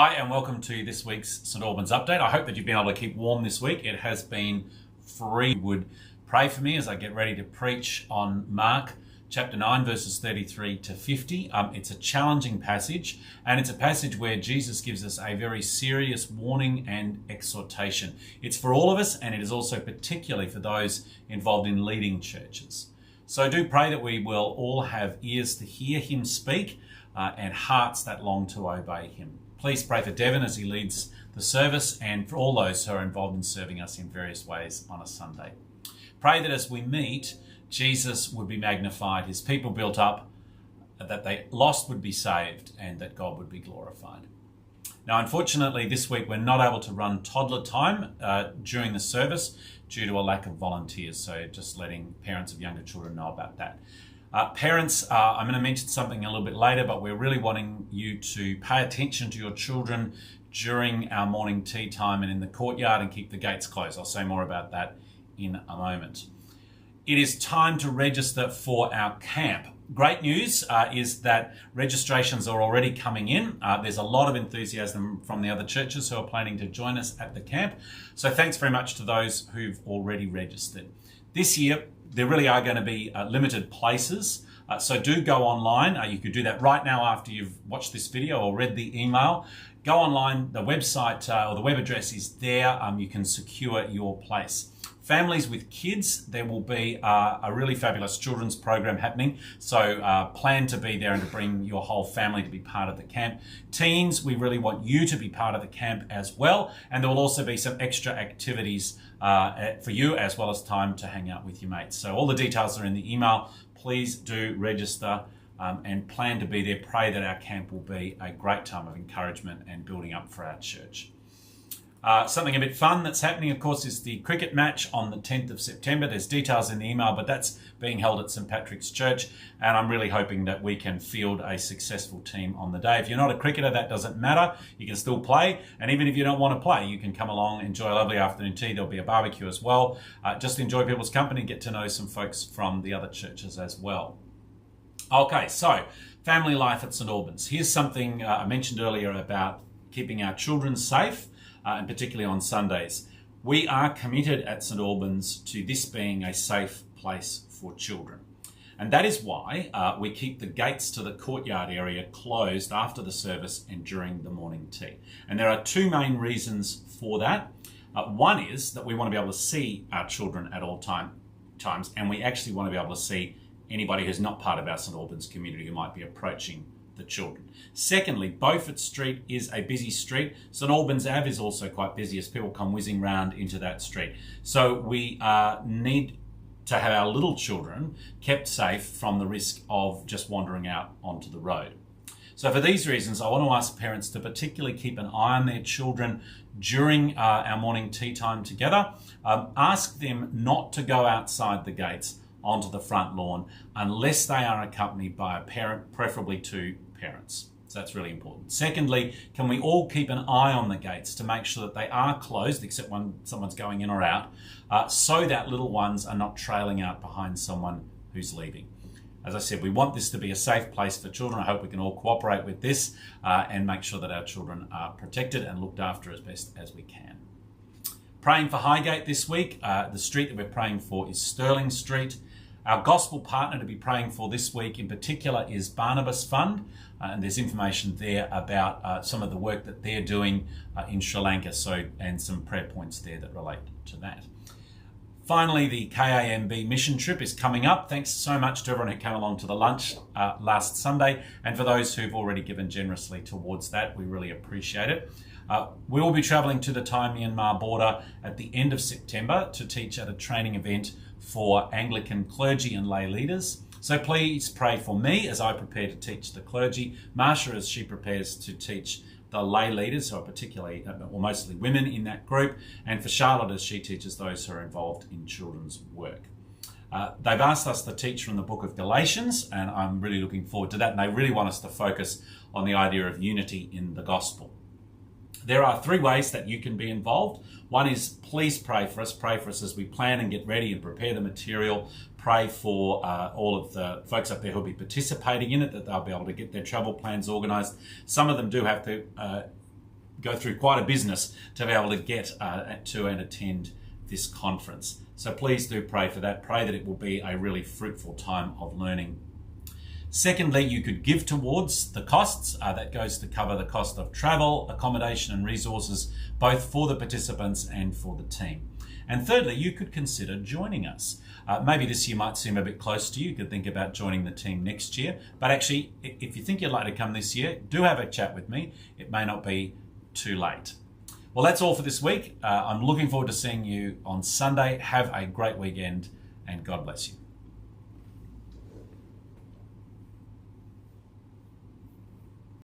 Hi and welcome to this week's St Albans update. I hope that you've been able to keep warm this week. It has been free. Would pray for me as I get ready to preach on Mark chapter 9 verses 33 to 50. It's a challenging passage, and it's a passage where Jesus gives us a very serious warning and exhortation. It's for all of us, and it is also particularly for those involved in leading churches. So do pray that we will all have ears to hear him speak and hearts that long to obey him. Please pray for Devon as he leads the service and for all those who are involved in serving us in various ways on a Sunday. Pray that as we meet, Jesus would be magnified, his people built up, that they lost would be saved, and that God would be glorified. Now, unfortunately, this week we're not able to run toddler time during the service due to a lack of volunteers, so just letting parents of younger children know about that. Parents, I'm going to mention something a little bit later, but we're really wanting you to pay attention to your children during our morning tea time and in the courtyard and keep the gates closed. I'll say more about that in a moment. It is time to register for our camp. Great news is that registrations are already coming in. There's a lot of enthusiasm from the other churches who are planning to join us at the camp. So thanks very much to those who've already registered. This year, there really are going to be limited places. So do go online. You could do that right now after you've watched this video or read the email. Go online. The website or the web address is there. You can secure your place. Families with kids, there will be a really fabulous children's program happening. So plan to be there and to bring your whole family to be part of the camp. Teens, we really want you to be part of the camp as well. And there will also be some extra activities for you, as well as time to hang out with your mates. So all the details are in the email. Please do register and plan to be there. Pray that our camp will be a great time of encouragement and building up for our church. Something a bit fun that's happening, of course, is the cricket match on the 10th of September. There's details in the email, but that's being held at St Patrick's Church, and I'm really hoping that we can field a successful team on the day. If you're not a cricketer, that doesn't matter. You can still play, and even if you don't want to play, you can come along, enjoy a lovely afternoon tea. There'll be a barbecue as well. Just enjoy people's company, get to know some folks from the other churches as well. Okay, so family life at St Albans. Here's something I mentioned earlier about keeping our children safe. And particularly on Sundays. We are committed at St Albans to this being a safe place for children. And that is why we keep the gates to the courtyard area closed after the service and during the morning tea. And there are two main reasons for that. One is that we want to be able to see our children at all times, and we actually want to be able to see anybody who's not part of our St Albans community who might be approaching the children. Secondly, Beaufort Street is a busy street. St Albans Ave is also quite busy as people come whizzing round into that street. So we need to have our little children kept safe from the risk of just wandering out onto the road. So for these reasons, I want to ask parents to particularly keep an eye on their children during our morning tea time together. Ask them not to go outside the gates onto the front lawn unless they are accompanied by a parent, preferably two parents. So that's really important. Secondly, can we all keep an eye on the gates to make sure that they are closed, except when someone's going in or out, so that little ones are not trailing out behind someone who's leaving. As I said, we want this to be a safe place for children. I hope we can all cooperate with this and make sure that our children are protected and looked after as best as we can. Praying for Highgate this week. The street that we're praying for is Sterling Street. Our gospel partner to be praying for this week in particular is Barnabas Fund, and there's information there about some of the work that they're doing in Sri Lanka, and some prayer points there that relate to that. Finally, the KAMB mission trip is coming up. Thanks so much to everyone who came along to the lunch last Sunday, and for those who've already given generously towards that, we really appreciate it. We will be travelling to the Thai-Myanmar border at the end of September to teach at a training event for Anglican clergy and lay leaders. So please pray for me as I prepare to teach the clergy, Marsha as she prepares to teach the lay leaders, who are particularly, or mostly women in that group, and for Charlotte as she teaches those who are involved in children's work. They've asked us to teach from the book of Galatians, and I'm really looking forward to that, and they really want us to focus on the idea of unity in the gospel. There are three ways that you can be involved. One is please pray for us. Pray for us as we plan and get ready and prepare the material. Pray for all of the folks up there who'll be participating in it, that they'll be able to get their travel plans organised. Some of them do have to go through quite a business to be able to get to and attend this conference. So please do pray for that. Pray that it will be a really fruitful time of learning. Secondly, you could give towards the costs. That goes to cover the cost of travel, accommodation and resources, both for the participants and for the team. And thirdly, you could consider joining us. Maybe this year might seem a bit close to you. You could think about joining the team next year. But actually, if you think you'd like to come this year, do have a chat with me. It may not be too late. Well, that's all for this week. I'm looking forward to seeing you on Sunday. Have a great weekend and God bless you.